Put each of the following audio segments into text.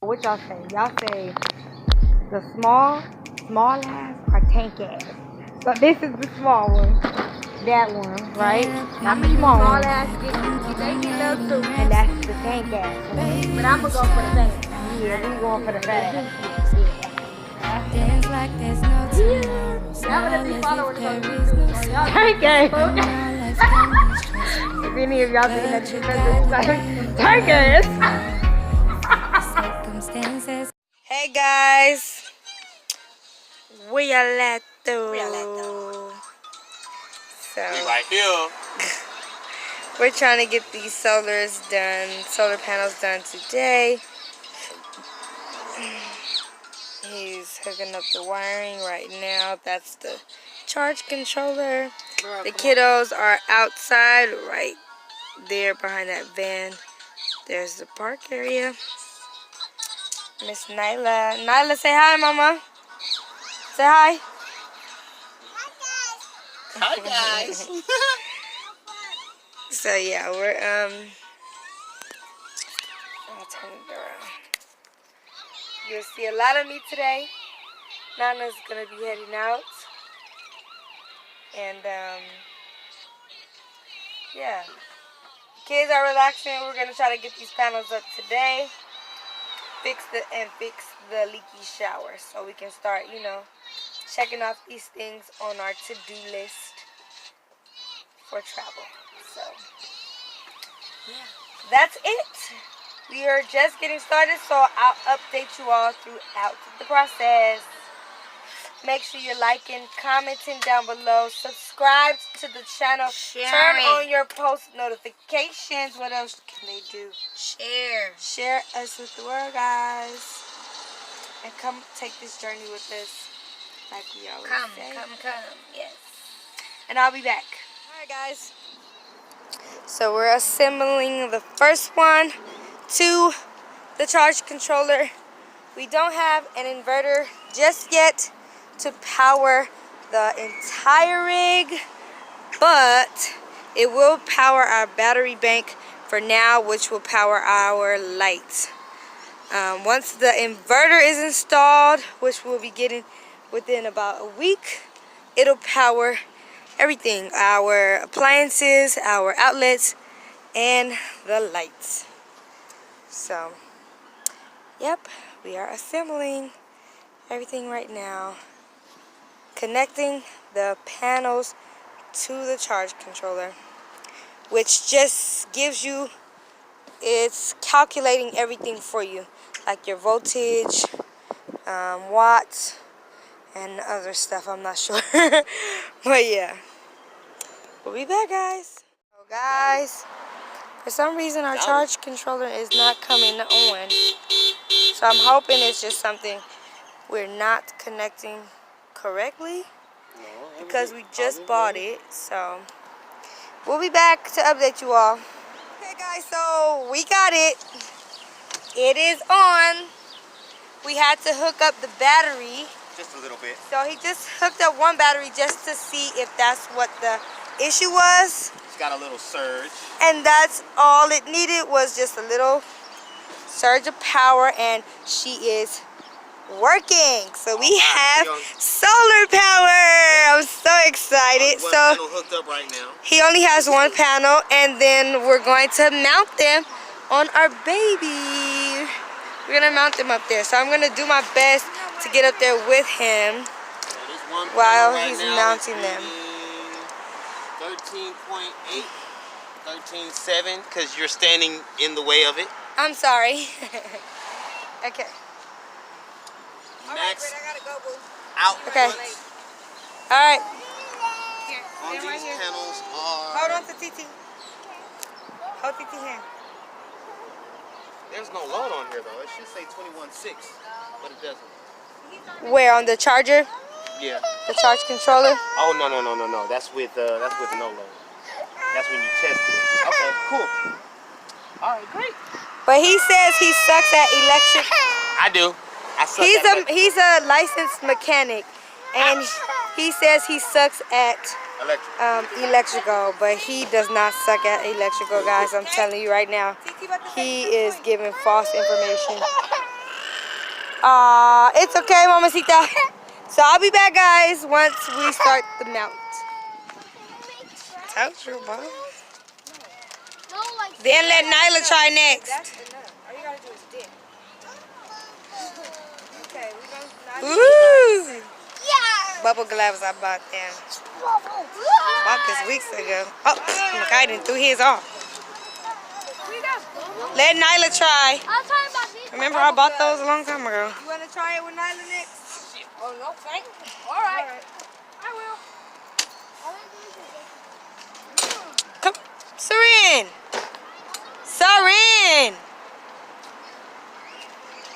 What y'all say? Y'all say the small ass or tank ass? So this is the small one. That one, right? Not the small one. ass they get love too. And that's the tank ass one. But I'm gonna go for the fat. Yeah, we going for the fat ass. Dance like there's no tomorrow. Y'all gonna be followers on There is no YouTube. Tank ass. life can be stressful. If any of y'all think that you tank ass. Circumstances. Hey guys, we are let though. So Right here. we're trying to get these solar panels done today. He's hooking up the wiring right now. That's the charge controller. The kiddos are outside right there behind that van. There's the park area. Miss Nyla. Nyla, say hi, Mama. Say hi. Hi guys. So yeah, we're I'll turn it around. You'll see a lot of me today. Nana's gonna be heading out. And yeah. Kids are relaxing. We're gonna try to get these panels up today. Fix the leaky shower so we can start, checking off these things on our to-do list for travel. So yeah, that's it. We are just getting started, so I'll update you all throughout the process. Make sure you're liking, commenting down below, subscribe to the channel, turn on your post notifications. What else can they do? Share us with the world, guys. And come take this journey with us like we always say. Come, yes. And I'll be back. Alright guys. So we're assembling the first one to the charge controller. We don't have an inverter just yet to power the entire rig, but it will power our battery bank for now, which will power our lights. Once the inverter is installed, which we'll be getting within about a week, it'll power everything, our appliances, our outlets, and the lights. So, yep, we are assembling everything right now, connecting the panels to the charge controller, which just gives you, it's calculating everything for you, like your voltage, watts, and other stuff, I'm not sure. But yeah, we'll be back, guys. So guys, for some reason our charge controller is not coming on. So I'm hoping it's just something we're not connecting correctly, because we just bought it. So we'll be back to update you all. Okay guys, so we got it. It is on. We had to hook up the battery. Just a little bit. So he just hooked up one battery just to see if that's what the issue was. It's got a little surge. And that's all it needed, was just a little surge of power, and she is working. So we have solar power. I'm so excited. One So panel hooked up right now. he only has one panel, and then we're going to mount them on our baby. We're gonna mount them up there. So I'm gonna do my best to get up there with him while he's mounting them. 13.8, 13.7, because you're standing in the way of it. I'm sorry. Okay. Max I gotta go, boo. out. Okay. All right. Here, On stand right these here. panels are. Hold on to TT. Hold TT hand. There's no load on here though. It should say 21.6, but it doesn't. Where, on the charger? Yeah. The charge controller? Oh no. That's with no load. That's when you test it. Okay, cool. All right, great. But he says he sucks at electric. I do. I suck at He's a licensed mechanic, and he says he sucks at electrical, but he does not suck at electrical, guys. I'm telling you right now, he is giving false information. It's okay, Mamacita. So I'll be back, guys, once we start the mount. Told you, bro. Then let Nyla try next. That's enough. All you gotta do is dip. Okay, we gonna. Woo! Yeah. Bubble gloves I bought them. Bought this weeks ago. Oh, Makai done threw his off. Let Nyla try. Remember I bought those a long time ago. You wanna try it with Nyla next? Oh no, thank you. All right. I will. Come, Serene. Serene.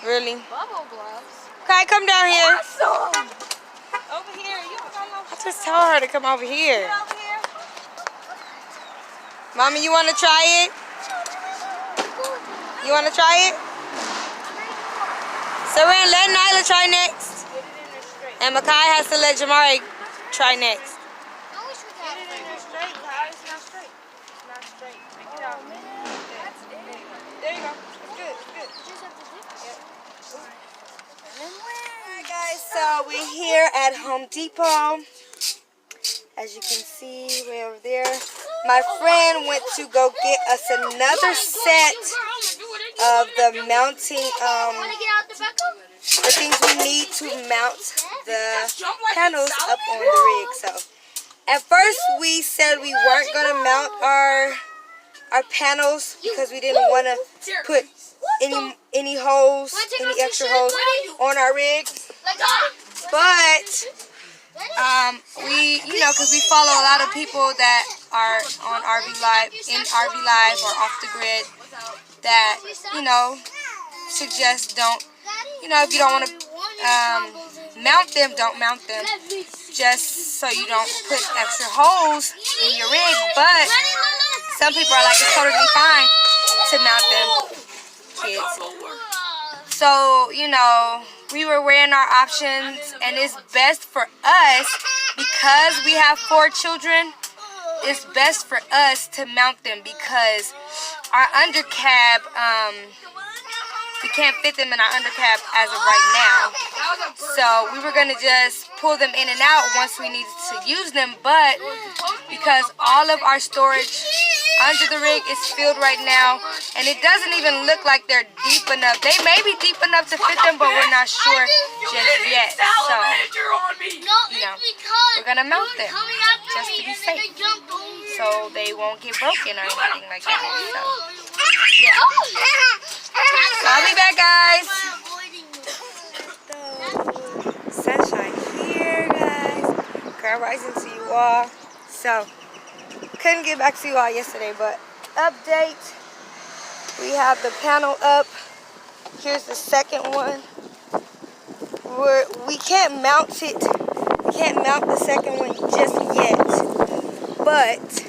Really? Bubble gloves. Okay, come down here. Awesome. Over here. You don't got no I just told her to come over here. shit over here. Mommy, you want to try it? You want to try it? Serene, let Nyla try next. Get it in there straight. And Makai has to let Jamari try next. Get it in there straight, guys. It's not straight. It's not straight. Take it out. That's it. There you go. It's good. It's good. Alright guys, so we're here at Home Depot. As you can see, way over there. My friend went to go get us another set of the mounting, the things we need to mount the panels up on the rig. So at first we said we weren't going to mount our panels because we didn't want to put any holes, any extra holes on our rig. But we, because we follow a lot of people that are on RV Live, in RV Live or off the grid, that, suggest don't, if you don't want to mount them, don't mount them. Just so you don't put extra holes in your rig. But some people are like, it's totally fine to mount them, kids. So, we were weighing our options, and it's best for us, because we have 4 children, it's best for us to mount them because our undercab, we can't fit them in our undercab as of right now. So we were going to just pull them in and out once we needed to use them, but because all of our storage under the rig is filled right now, and it doesn't even look like they're deep enough. They may be deep enough to fit them, but we're not sure just yet. So, we're going to mount them just to be safe, so they won't get broken or anything like that. So, yeah. So I'll be back, guys. Sunshine here, guys. Grand rising to you all. So, couldn't get back to you all yesterday, but update. We have the panel up. Here's the second one. We can't mount it. We can't mount the second one just yet. But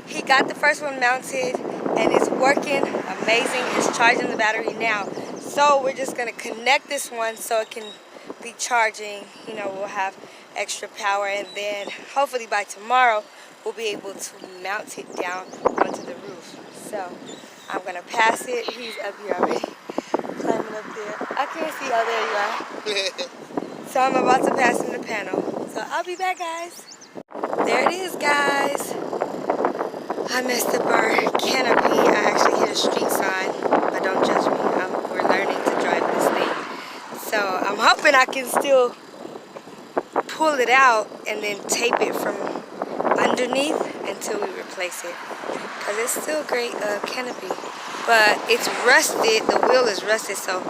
he got the first one mounted and it's working amazing. It's charging the battery now. So we're just gonna connect this one so it can be charging. We'll have extra power, and then hopefully by tomorrow we'll be able to mount it down onto the roof. So I'm gonna pass it. He's up here already, climbing up there. I can't see. Oh, there you are. So I'm about to pass him the panel. So I'll be back, guys. There it is, guys. I messed up our canopy. I actually hit a street sign, but don't judge me. We're learning to drive this thing. So I'm hoping I can still pull it out and then tape it from underneath until we replace it, because it's still great canopy, but it's rusted. The wheel is rusted, so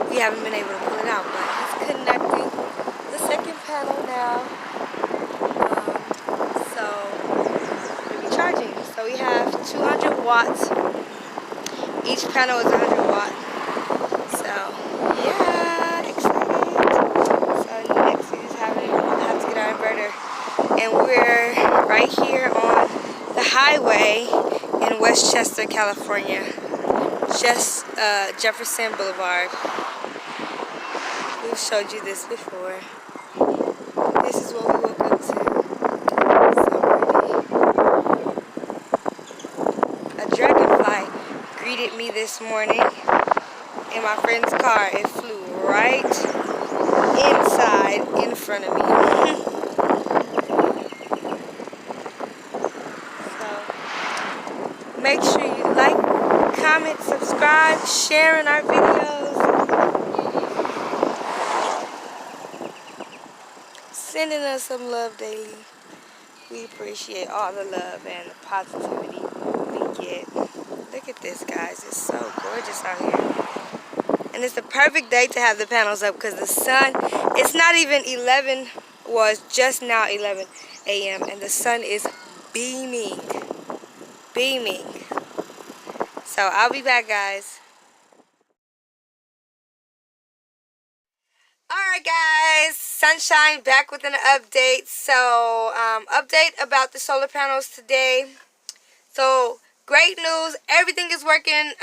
we haven't been able to pull it out. But it's connecting the second panel now, so we'll be charging. So we have 200 watts. Each panel is 100 watts. So yeah, excited. So next we just have to get our inverter. And we're right here on the highway in Westchester, California. Just Jefferson Boulevard. We've showed you this before. This is what we woke up to. So pretty. A dragonfly greeted me this morning. in my friend's car. It flew right inside in front of me. So make sure you like, comment, subscribe, sharing our videos, sending us some love daily. We appreciate all the love and the positivity we get. Look at this, guys. It's so gorgeous out here. And it's the perfect day to have the panels up because the sun, it's not even 11, well, it's just now 11 a.m. and the sun is beaming. Beaming. So I'll be back, guys. Alright guys, Sunshine back with an update. So, update about the solar panels today. So, great news, everything is working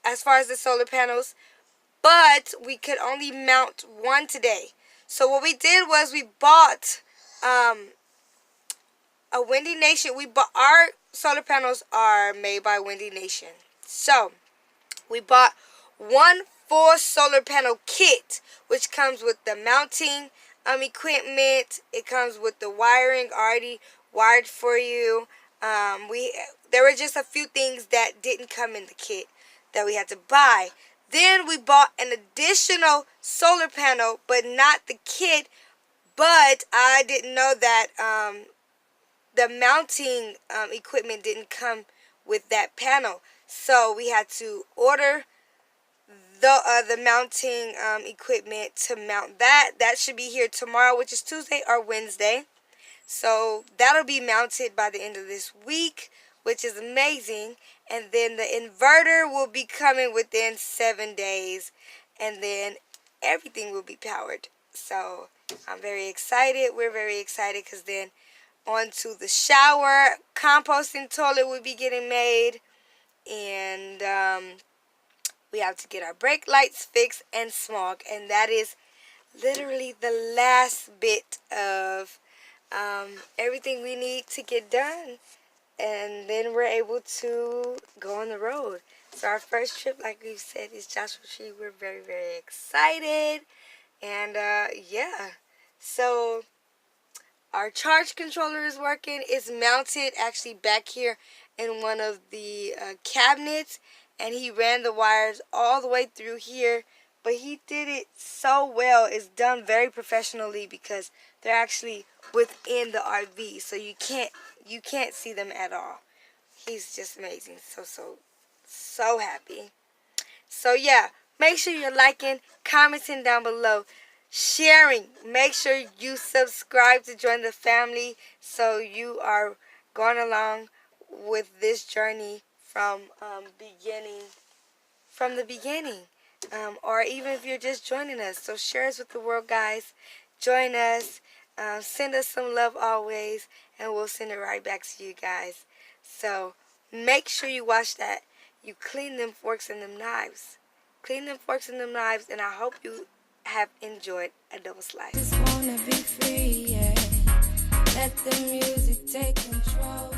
as far as the solar panels, but we could only mount one today. So what we did was we bought a Windy Nation. Our solar panels are made by Windy Nation. So, we bought one full solar panel kit, which comes with the mounting equipment. It comes with the wiring already wired for you. There were just a few things that didn't come in the kit that we had to buy. Then we bought an additional solar panel, but not the kit. But I didn't know that the mounting equipment didn't come with that panel. So we had to order the mounting equipment to mount that. That should be here tomorrow, which is Tuesday or Wednesday. So that'll be mounted by the end of this week, which is amazing. And then the inverter will be coming within 7 days. And then everything will be powered. So I'm very excited. We're very excited because then onto the shower, composting toilet will be getting made. And we have to get our brake lights fixed and smog. And that is literally the last bit of everything we need to get done. And then we're able to go on the road. So our first trip, like we said, is Joshua Tree. We're very, very excited. And yeah. So our charge controller is working. It's mounted actually back here in one of the cabinets. And he ran the wires all the way through here. But he did it so well. It's done very professionally because they're actually within the RV. So you can't see them at all. He's just amazing. So happy. So yeah, make sure you're liking, commenting down below, sharing. Make sure you subscribe to join the family so you are going along with this journey from the beginning. Or even if you're just joining us. So share us with the world, guys. Join us. Send us some love always. And we'll send it right back to you guys. So make sure you watch that. You clean them forks and them knives. Clean them forks and them knives. And I hope you have enjoyed A Double Slice. Just wanna be free, yeah. Let the music take control.